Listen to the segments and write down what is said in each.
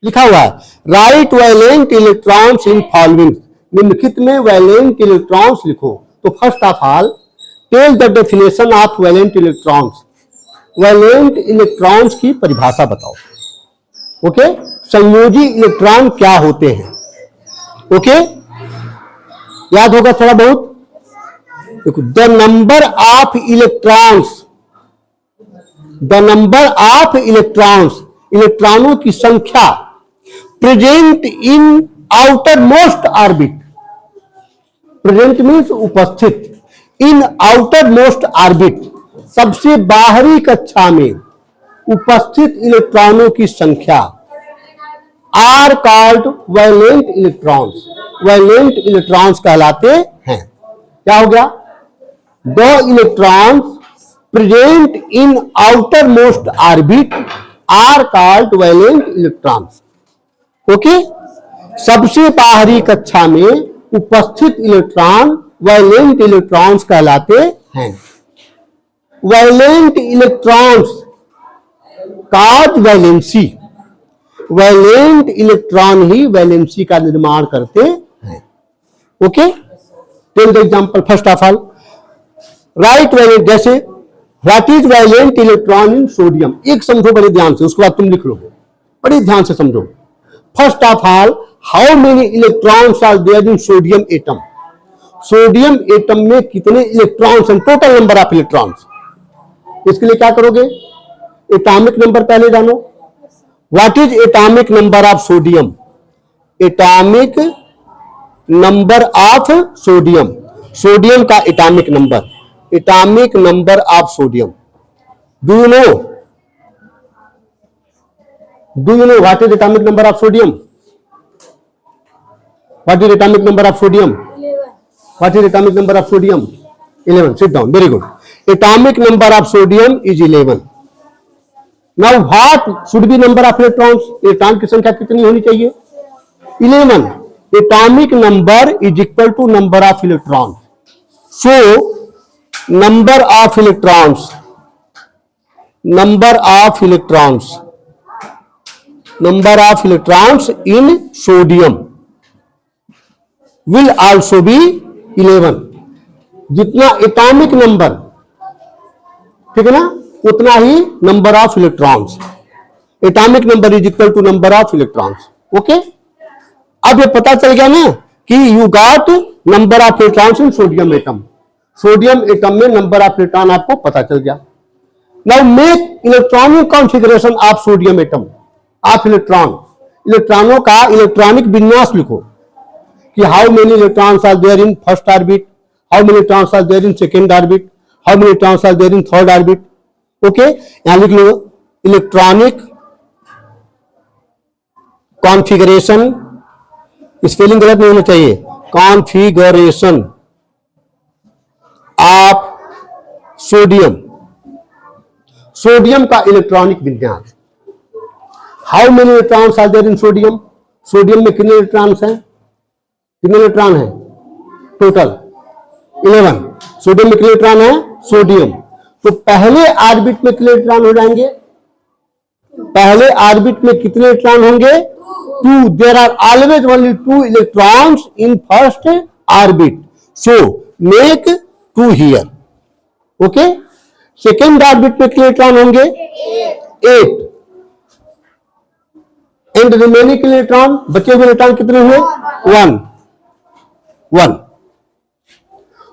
लिखा हुआ है write valent electrons in following, निम्नलिखित में वैलेंट इलेक्ट्रॉन्स लिखो। तो first of all tell the definition of valent electrons, valent electrons की परिभाषा बताओ। ओके, संयोजी इलेक्ट्रॉन क्या होते हैं? ओके, याद होगा थोड़ा बहुत। देखो, the number of electrons, the number of electrons, इलेक्ट्रॉनों की संख्या present in outermost orbit, present means उपस्थित, इन आउटर मोस्ट ऑर्बिट, सबसे बाहरी कक्षा में उपस्थित इलेक्ट्रॉनों की संख्या are called valent electrons, valent electrons कहलाते हैं। क्या हो गया? The electrons present in outermost orbit are called valent electrons. Okay, सबसे बाहरी कक्षा में उपस्थित इलेक्ट्रॉन वैलेंट इलेक्ट्रॉन्स कहलाते हैं। Valent electrons cause valency, valent electron ही वैलेंसी का निर्माण करते हैं। Okay, tell the example first of all right valent, जैसे what is valent electron in sodium, एक समझो बड़े ध्यान से, उसके बाद तुम लिख लोगे, बड़े ध्यान से समझो। First of all how many electrons are there in sodium atom, sodium atom में कितने इलेक्ट्रॉन्स हैं, टोटल नंबर ऑफ इलेक्ट्रॉन्स। इसके लिए क्या करोगे? एटॉमिक नंबर पहले जानो। What is atomic number of sodium, atomic number of sodium, sodium का atomic number, atomic number of sodium. Do you know, do you know what is atomic number of sodium? What is atomic number of sodium? What is atomic number of sodium? 11. Sit down. Very good. Atomic number of sodium is 11. Now what should be number of electrons? Electron की संख्या कितनी होनी चाहिए? 11. Atomic number is equal to number of electrons. So number of electrons, number of electrons, number of electrons in sodium will also be 11। जितना atomic number, ठीक है ना, उतना ही number of electrons. Atomic number is equal to number of electrons. Okay, अब ये पता चल गया ना कि you got number of electrons in sodium atom, sodium atom में नंबर ऑफ इलेक्ट्रॉन आपको पता चल गया। Now make electronic configuration of sodium atom, of electron, इलेक्ट्रॉनों का इलेक्ट्रॉनिक विन्यास लिखो कि how many electrons are there in first orbit, how many electrons are there in second orbit, how many electrons are there in third orbit. Okay, यहां लिख लो electronic configuration, spelling गलत नहीं होना चाहिए, कॉन्फ़िगरेशन ऑफ सोडियम, सोडियम का electronic विन्यास। How many electrons are there in sodium, sodium में कितने इलेक्ट्रॉन्स हैं? कितने इलेक्ट्रॉन है टोटल? 11। सोडियम में कितने इलेक्ट्रॉन है? सोडियम। तो पहले ऑर्बिट में कितने इलेक्ट्रॉन हो जाएंगे? पहले ऑर्बिट में कितने इलेक्ट्रॉन होंगे? 2। There are always only 2 electrons in first orbit, so make 2 here. Okay, second orbit में कितने इलेक्ट्रॉन होंगे? 8। एंड रिमेनिंग इलेक्ट्रॉन, बचे हुए इलेक्ट्रॉन कितने हुए? 1। 1.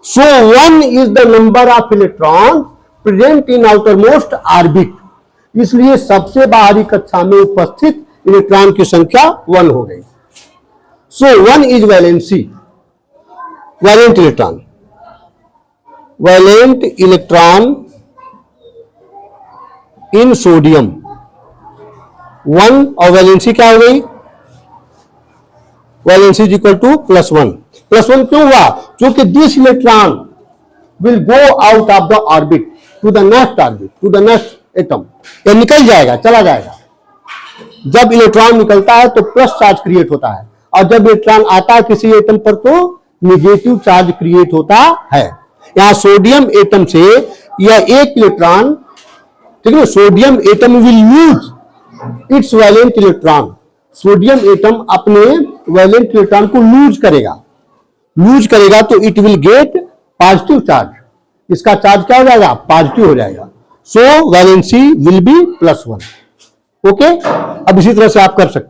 So 1 is the number of electrons present in outermost orbit. इसलिए सबसे बाहरी कक्षा में उपस्थित इलेक्ट्रॉन की संख्या 1 हो गई। So 1 is valency, valent electron, valent electron in sodium। 1 और वैलेंसी क्या हो गई? Valency is equal to +1। +1 क्यों हुआ? क्योंकि this electron will go out of the orbit to the next orbit, to the next atom. ये निकल जाएगा, चला जाएगा। जब इलेक्ट्रॉन निकलता है तो प्लस चार्ज क्रिएट होता है, और जब इलेक्ट्रॉन आता है किसी एटम पर तो निगेटिव चार्ज क्रिएट होता है। यहां सोडियम एटम से यह एक इलेक्ट्रॉन, ठीक है, sodium atom will use its valent electron, sodium atom अपने वैलेंट इलेक्ट्रॉन को लूज करेगा तो it will get positive charge. इसका चार्ज क्या हो जाएगा? पॉजिटिव हो जाएगा। So valency will be +1। Okay, अब इसी तरह से आप कर सकते हैं।